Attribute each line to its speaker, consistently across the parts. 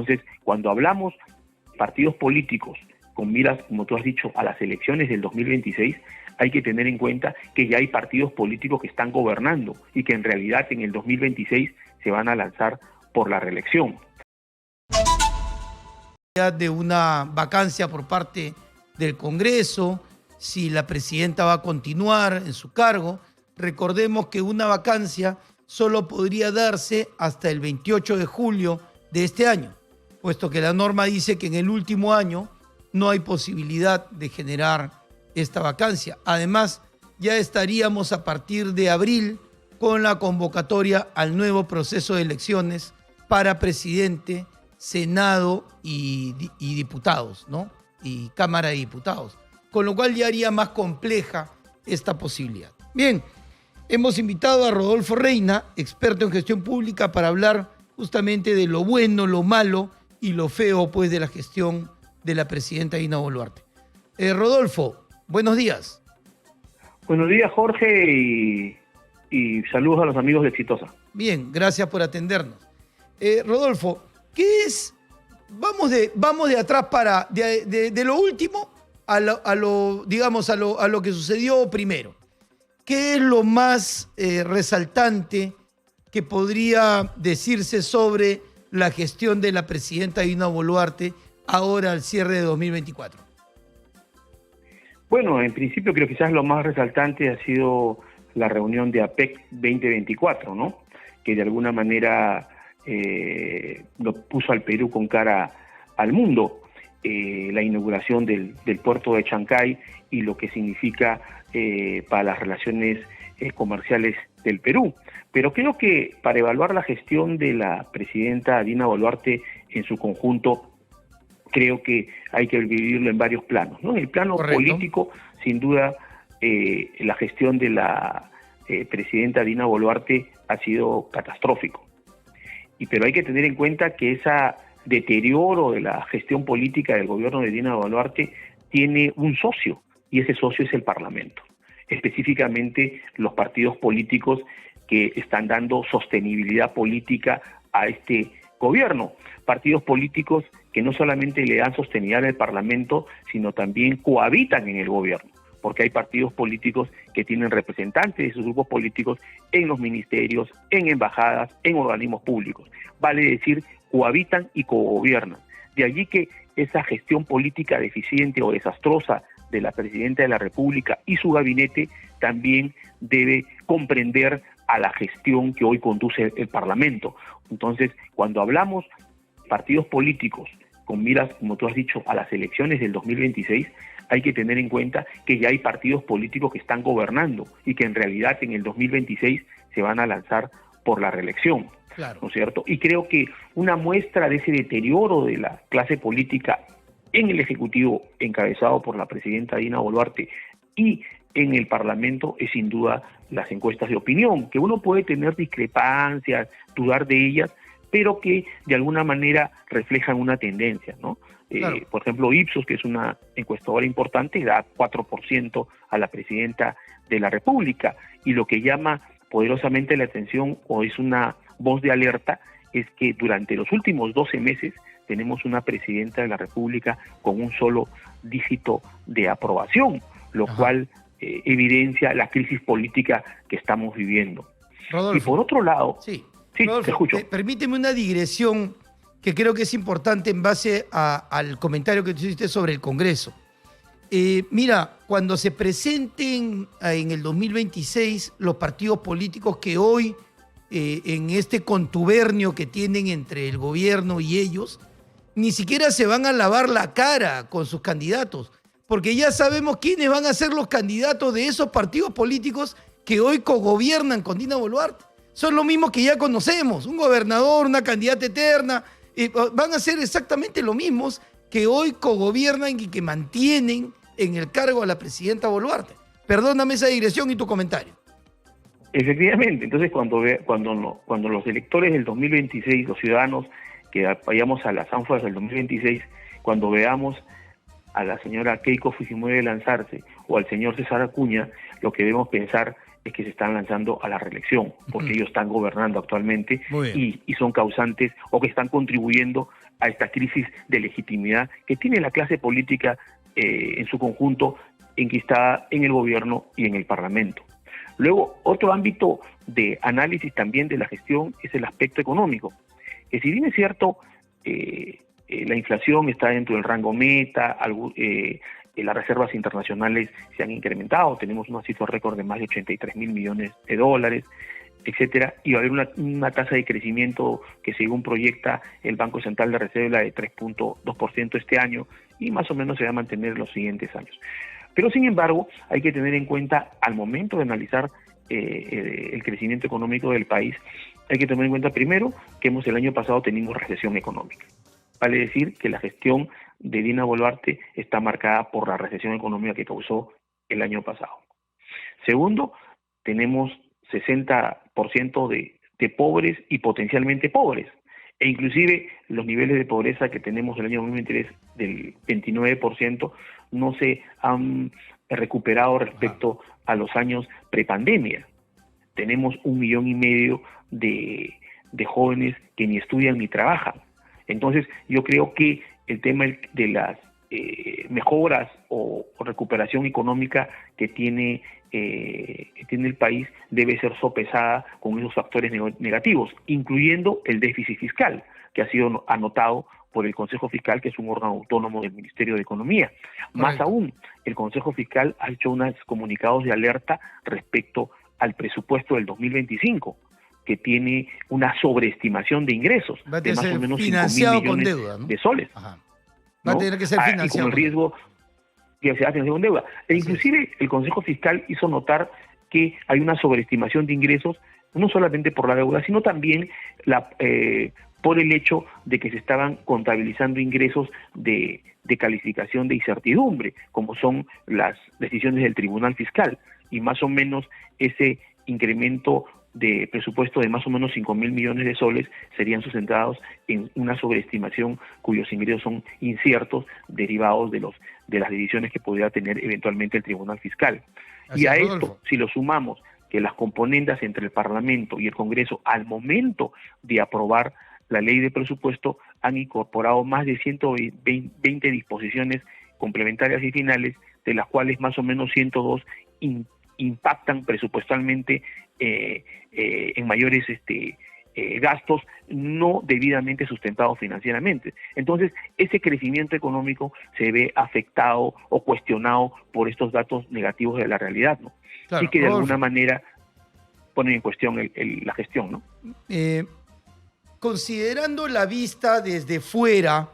Speaker 1: Entonces, cuando hablamos de partidos políticos con miras, como tú has dicho, a las elecciones del 2026, hay que tener en cuenta que ya hay partidos políticos que están gobernando y que en realidad en el 2026 se van a lanzar por la reelección.
Speaker 2: De una vacancia por parte del Congreso, si la presidenta va a continuar en su cargo. Recordemos que una vacancia solo podría darse hasta el 28 de julio de este año, puesto que la norma dice que en el último año no hay posibilidad de generar esta vacancia. Además, ya estaríamos a partir de abril con la convocatoria al nuevo proceso de elecciones para presidente, Senado y diputados, ¿no? Y Cámara de Diputados, con lo cual ya haría más compleja esta posibilidad. Bien, hemos invitado a Rodolfo Reina, experto en gestión pública, para hablar justamente de lo bueno, lo malo y lo feo, pues, de la gestión de la presidenta Dina Boluarte. Rodolfo, buenos días.
Speaker 1: Buenos días, Jorge, y saludos a los amigos de Exitosa.
Speaker 2: Bien, gracias por atendernos. Rodolfo, ¿qué es? Vamos de atrás para de lo último a lo que sucedió primero. ¿Qué es lo más resaltante que podría decirse sobre la gestión de la presidenta Dina Boluarte ahora al cierre de 2024?
Speaker 1: Bueno, en principio creo que quizás lo más resaltante ha sido la reunión de APEC 2024, ¿no? Que de alguna manera lo puso al Perú con cara al mundo, la inauguración del puerto de Chancay y lo que significa para las relaciones comerciales del Perú. Pero creo que para evaluar la gestión de la presidenta Dina Boluarte en su conjunto, creo que hay que dividirlo en varios planos, ¿no? En el plano político, sin duda, la gestión de la presidenta Dina Boluarte ha sido catastrófico. Pero hay que tener en cuenta que ese deterioro de la gestión política del gobierno de Dina Boluarte tiene un socio, y ese socio es el Parlamento, específicamente los partidos políticos que están dando sostenibilidad política a este gobierno, partidos políticos que no solamente le dan sostenibilidad al Parlamento, sino también cohabitan en el gobierno, porque hay partidos políticos que tienen representantes de sus grupos políticos en los ministerios, en embajadas, en organismos públicos. Vale decir, cohabitan y cogobiernan. De allí que esa gestión política deficiente o desastrosa de la presidenta de la República y su gabinete también debe comprender a la gestión que hoy conduce el Parlamento. Entonces, cuando hablamos de partidos políticos con miras, como tú has dicho, a las elecciones del 2026, hay que tener en cuenta que ya hay partidos políticos que están gobernando y que en realidad en el 2026 se van a lanzar por la reelección, claro, ¿no es cierto? Y creo que una muestra de ese deterioro de la clase política en el Ejecutivo encabezado por la presidenta Dina Boluarte y en el Parlamento es sin duda las encuestas de opinión, que uno puede tener discrepancias, dudar de ellas, pero que de alguna manera reflejan una tendencia, ¿no? Claro. Por ejemplo, Ipsos, que es una encuestadora importante, da 4% a la presidenta de la República, y lo que llama poderosamente la atención o es una voz de alerta es que durante los últimos 12 meses tenemos una presidenta de la República con un solo dígito de aprobación, lo cual evidencia la crisis política que estamos viviendo.
Speaker 2: Rodolfo,
Speaker 1: y por otro lado...
Speaker 2: Sí,
Speaker 1: Rodolfo, te escucho.
Speaker 2: Permíteme una digresión que creo que es importante en base al comentario que tú hiciste sobre el Congreso. Mira, cuando se presenten en el 2026 los partidos políticos que hoy, en este contubernio que tienen entre el gobierno y ellos, ni siquiera se van a lavar la cara con sus candidatos, porque ya sabemos quiénes van a ser los candidatos de esos partidos políticos que hoy cogobiernan con Dina Boluarte. Son los mismos que ya conocemos, un gobernador, una candidata eterna, van a ser exactamente los mismos que hoy cogobiernan y que mantienen en el cargo a la presidenta Boluarte. Perdóname esa digresión y tu comentario.
Speaker 1: Efectivamente, entonces cuando los electores del 2026, los ciudadanos que vayamos a las ánforas del 2026, cuando veamos a la señora Keiko Fujimori lanzarse o al señor César Acuña, lo que debemos pensar es es que se están lanzando a la reelección, porque ellos están gobernando actualmente y son causantes o que están contribuyendo a esta crisis de legitimidad que tiene la clase política en su conjunto, enquistada en el gobierno y en el Parlamento. Luego, otro ámbito de análisis también de la gestión es el aspecto económico, que si bien es cierto, la inflación está dentro del rango meta, las reservas internacionales se han incrementado, tenemos una cifra récord de más de 83.000 millones de dólares, etcétera, y va a haber una tasa de crecimiento que según proyecta el Banco Central de Reserva de 3.2% este año y más o menos se va a mantener en los siguientes años. Pero sin embargo, hay que tener en cuenta al momento de analizar el crecimiento económico del país, hay que tener en cuenta primero que el año pasado teníamos recesión económica. Vale decir que la gestión de Dina Boluarte está marcada por la recesión económica que causó el año pasado. Segundo, tenemos 60% de pobres y potencialmente pobres, e inclusive los niveles de pobreza que tenemos el año 2023 del 29% no se han recuperado respecto a los años prepandemia. Tenemos 1,5 millones de jóvenes que ni estudian ni trabajan. Entonces, yo creo que el tema de las mejoras o recuperación económica que tiene el país debe ser sopesada con esos factores negativos, incluyendo el déficit fiscal, que ha sido anotado por el Consejo Fiscal, que es un órgano autónomo del Ministerio de Economía. Más aún, el Consejo Fiscal ha hecho unos comunicados de alerta respecto al presupuesto del 2025, que tiene una sobreestimación de ingresos de más o menos 5.000 millones deuda, ¿no? de soles.
Speaker 2: Ajá. Va a tener que ser financiado.
Speaker 1: Y con el riesgo que se hace con deuda. E inclusive el Consejo Fiscal hizo notar que hay una sobreestimación de ingresos, no solamente por la deuda, sino también por el hecho de que se estaban contabilizando ingresos de calificación de incertidumbre, como son las decisiones del Tribunal Fiscal, y más o menos ese incremento de presupuesto de más o menos 5.000 millones de soles serían sustentados en una sobreestimación cuyos ingresos son inciertos, derivados de las decisiones que podría tener eventualmente el Tribunal Fiscal. Y a esto, si lo sumamos, que las componendas entre el Parlamento y el Congreso al momento de aprobar la ley de presupuesto han incorporado más de 120 disposiciones complementarias y finales, de las cuales más o menos 102 impactan presupuestalmente en mayores gastos no debidamente sustentados financieramente. Entonces, ese crecimiento económico se ve afectado o cuestionado por estos datos negativos de la realidad, ¿no? Claro, y que de alguna manera ponen en cuestión la gestión, ¿no?
Speaker 2: Considerando la vista desde fuera,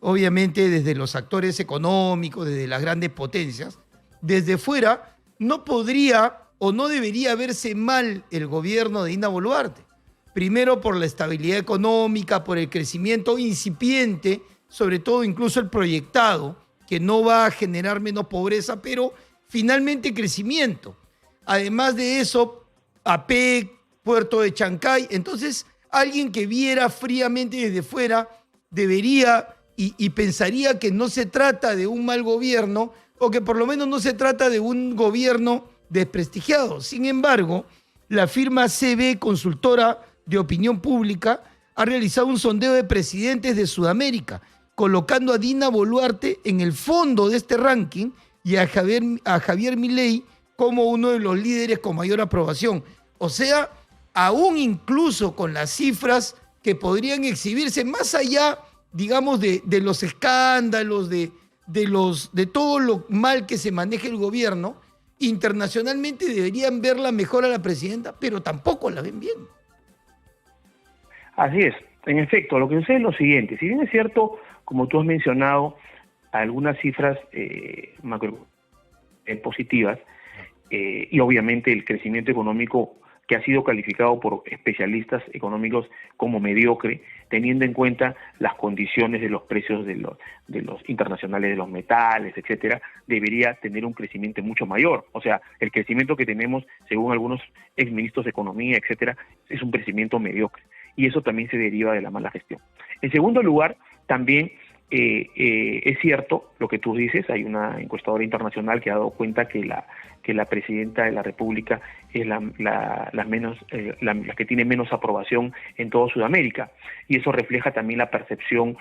Speaker 2: obviamente desde los actores económicos, desde las grandes potencias, desde fuera no podría o no debería verse mal el gobierno de Dina Boluarte. Primero por la estabilidad económica, por el crecimiento incipiente, sobre todo incluso el proyectado, que no va a generar menos pobreza, pero finalmente crecimiento. Además de eso, APEC, Puerto de Chancay. Entonces, alguien que viera fríamente desde fuera debería y pensaría que no se trata de un mal gobierno, o que por lo menos no se trata de un gobierno desprestigiado. Sin embargo, la firma CB, consultora de opinión pública, ha realizado un sondeo de presidentes de Sudamérica, colocando a Dina Boluarte en el fondo de este ranking y a Javier Milei como uno de los líderes con mayor aprobación. O sea, aún incluso con las cifras que podrían exhibirse más allá, digamos, de los escándalos, de todo lo mal que se maneja el gobierno, internacionalmente deberían verla mejor a la presidenta, pero tampoco la ven bien.
Speaker 1: Así es. En efecto, lo que sucede es lo siguiente. Si bien es cierto, como tú has mencionado, algunas cifras macro positivas, y obviamente el crecimiento económico que ha sido calificado por especialistas económicos como mediocre, teniendo en cuenta las condiciones de los precios de los internacionales de los metales, etcétera, debería tener un crecimiento mucho mayor. O sea, el crecimiento que tenemos, según algunos exministros de Economía, etcétera, es un crecimiento mediocre. Y eso también se deriva de la mala gestión. En segundo lugar, también es cierto lo que tú dices, hay una encuestadora internacional que ha dado cuenta que que la presidenta de la República es la que tiene menos aprobación en toda Sudamérica, y eso refleja también la percepción,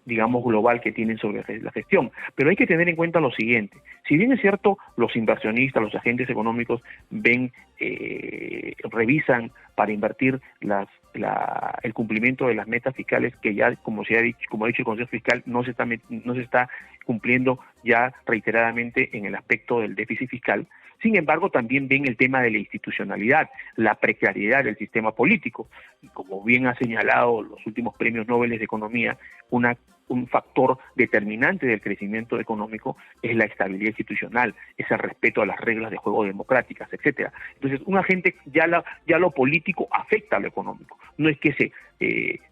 Speaker 1: digamos, global que tienen sobre la gestión. Pero hay que tener en cuenta lo siguiente: si bien es cierto, los inversionistas, los agentes económicos revisan para invertir el cumplimiento de las metas fiscales, que ya, como ha dicho el Consejo Fiscal, no se está cumpliendo ya reiteradamente en el aspecto del déficit fiscal. Sin embargo, también ven el tema de la institucionalidad, la precariedad del sistema político. Y como bien ha señalado los últimos premios Nobel de Economía, un factor determinante del crecimiento económico es la estabilidad institucional, es el respeto a las reglas de juego democráticas, etcétera. Entonces, un agente, ya lo político afecta a lo económico. No es que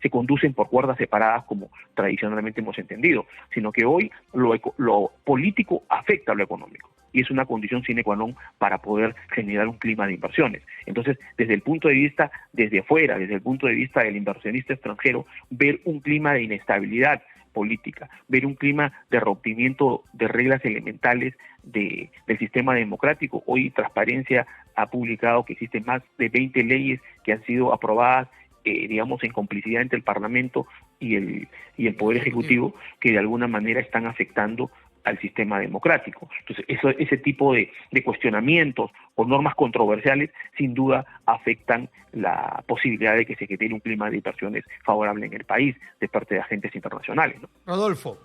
Speaker 1: se conducen por cuerdas separadas como tradicionalmente hemos entendido, sino que hoy lo político afecta a lo económico, y es una condición sine qua non para poder generar un clima de inversiones. Entonces, desde el punto de vista, desde fuera, desde el punto de vista del inversionista extranjero, ver un clima de inestabilidad política, ver un clima de rompimiento de reglas elementales del sistema democrático. Hoy Transparencia ha publicado que existen más de 20 leyes que han sido aprobadas, digamos, en complicidad entre el Parlamento y el Poder Ejecutivo, que de alguna manera están afectando al sistema democrático. Entonces, ese tipo de cuestionamientos o normas controversiales sin duda afectan la posibilidad de que se genere un clima de inversiones favorable en el país de parte de agentes internacionales, ¿no?
Speaker 2: Rodolfo,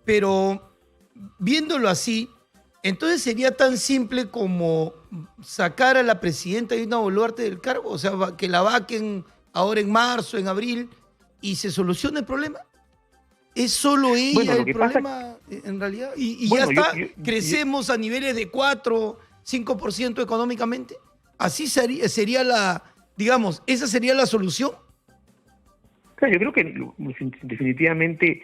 Speaker 2: pero viéndolo así, entonces sería tan simple como sacar a la presidenta Dina Boluarte del cargo, o sea, que la vaquen ahora en marzo, en abril, y se solucione el problema. ¿Es solo ella el problema en realidad? Y bueno, ya está, crecemos a niveles de 4, 5% económicamente. ¿Así sería digamos, esa sería la solución?
Speaker 1: Claro, yo creo que definitivamente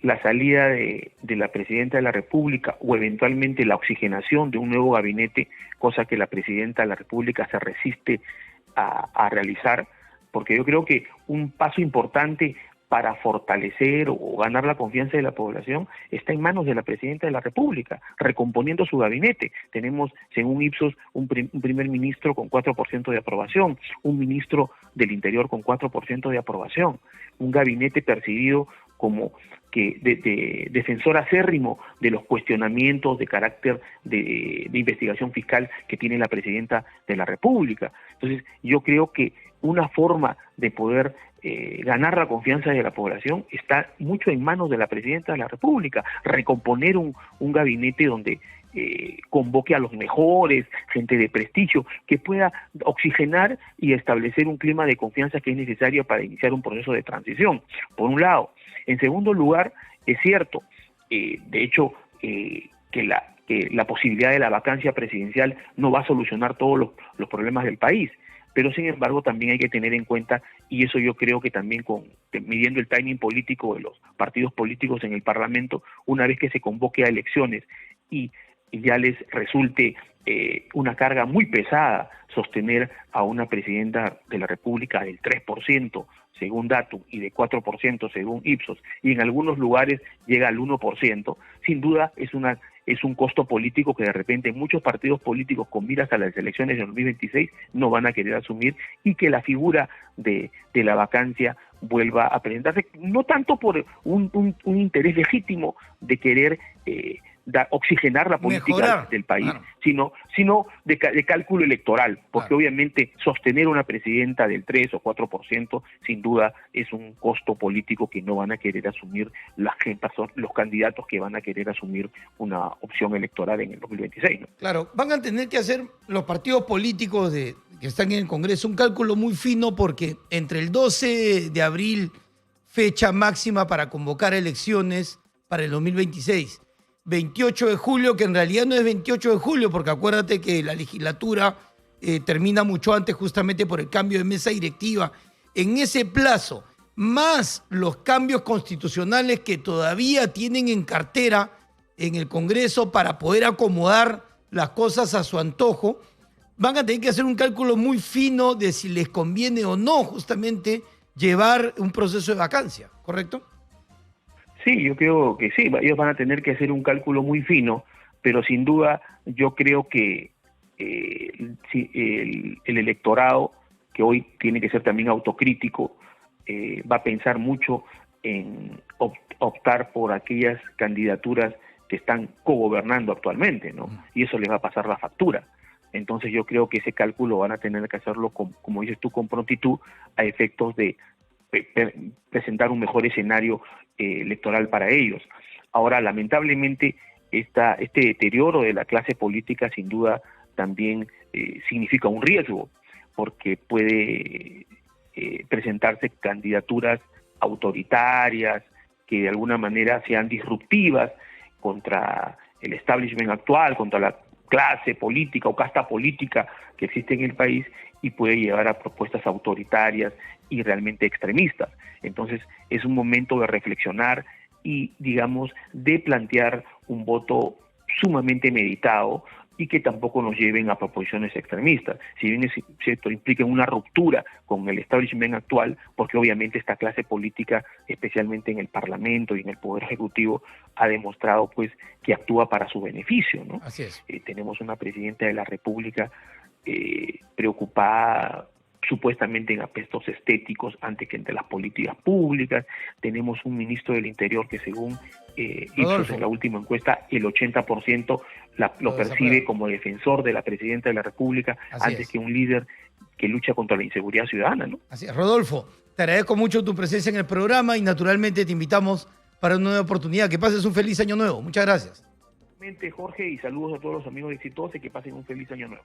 Speaker 1: la salida de la presidenta de la República, o eventualmente la oxigenación de un nuevo gabinete, cosa que la presidenta de la República se resiste a realizar, porque yo creo que un paso importante para fortalecer o ganar la confianza de la población está en manos de la presidenta de la República, recomponiendo su gabinete. Tenemos, según Ipsos, un primer ministro con 4% de aprobación, un ministro del Interior con 4% de aprobación, un gabinete percibido como que de defensor acérrimo de los cuestionamientos de carácter de investigación fiscal que tiene la presidenta de la República. Entonces, yo creo que una forma de poder ganar la confianza de la población está mucho en manos de la presidenta de la República, recomponer un gabinete donde convoque a los mejores, gente de prestigio, que pueda oxigenar y establecer un clima de confianza que es necesario para iniciar un proceso de transición, por un lado. En segundo lugar, es cierto, de hecho, que la posibilidad de la vacancia presidencial no va a solucionar todos los problemas del país, pero sin embargo también hay que tener en cuenta, y eso yo creo que también midiendo el timing político de los partidos políticos en el Parlamento, una vez que se convoque a elecciones y ya les resulte una carga muy pesada sostener a una presidenta de la República del 3%, según Datum, y de 4% según Ipsos, y en algunos lugares llega al 1%, sin duda es un costo político que de repente muchos partidos políticos con miras a las elecciones de 2026 no van a querer asumir, y que la figura de la vacancia vuelva a presentarse, no tanto por un interés legítimo de querer oxigenar la política del país, claro, sino de cálculo electoral, porque claro, obviamente sostener una presidenta del 3 o 4% sin duda es un costo político que no van a querer asumir los candidatos que van a querer asumir una opción electoral en el 2026, ¿no?
Speaker 2: Claro, van a tener que hacer los partidos políticos que están en el Congreso un cálculo muy fino, porque entre el 12 de abril, fecha máxima para convocar elecciones para el 2026, 28 de julio, que en realidad no es 28 de julio, porque acuérdate que la legislatura termina mucho antes justamente por el cambio de mesa directiva. En ese plazo, más los cambios constitucionales que todavía tienen en cartera en el Congreso para poder acomodar las cosas a su antojo, van a tener que hacer un cálculo muy fino de si les conviene o no justamente llevar un proceso de vacancia, ¿correcto?
Speaker 1: Sí, yo creo que sí, ellos van a tener que hacer un cálculo muy fino pero sin duda yo creo que el electorado, que hoy tiene que ser también autocrítico, va a pensar mucho en optar por aquellas candidaturas que están cogobernando actualmente, ¿no? Y eso les va a pasar la factura. Entonces yo creo que ese cálculo van a tener que hacerlo, como dices tú, con prontitud, a efectos de presentar un mejor escenario electoral para ellos. Ahora, lamentablemente, este deterioro de la clase política sin duda también significa un riesgo, porque puede presentarse candidaturas autoritarias que de alguna manera sean disruptivas contra el establishment actual, contra la clase política o casta política que existe en el país, y puede llevar a propuestas autoritarias y realmente extremistas. Entonces es un momento de reflexionar y, digamos, de plantear un voto sumamente meditado y que tampoco nos lleven a proposiciones extremistas. Si bien es cierto, implica una ruptura con el establishment actual, porque obviamente esta clase política, especialmente en el Parlamento y en el Poder Ejecutivo, ha demostrado pues que actúa para su beneficio, ¿no?
Speaker 2: Así es.
Speaker 1: Tenemos una presidenta de la República preocupada supuestamente en aspectos estéticos antes que entre las políticas públicas. Tenemos un ministro del Interior que, según Ipsos en la última encuesta, el 80% lo percibe como defensor de la presidenta de la República antes que un líder que lucha contra la inseguridad ciudadana, ¿no?
Speaker 2: Así es. Rodolfo, te agradezco mucho tu presencia en el programa y naturalmente te invitamos para una nueva oportunidad. Que pases un feliz año nuevo. Muchas gracias.
Speaker 1: Jorge, y saludos a todos los amigos de Exitosa y que pasen un feliz año nuevo.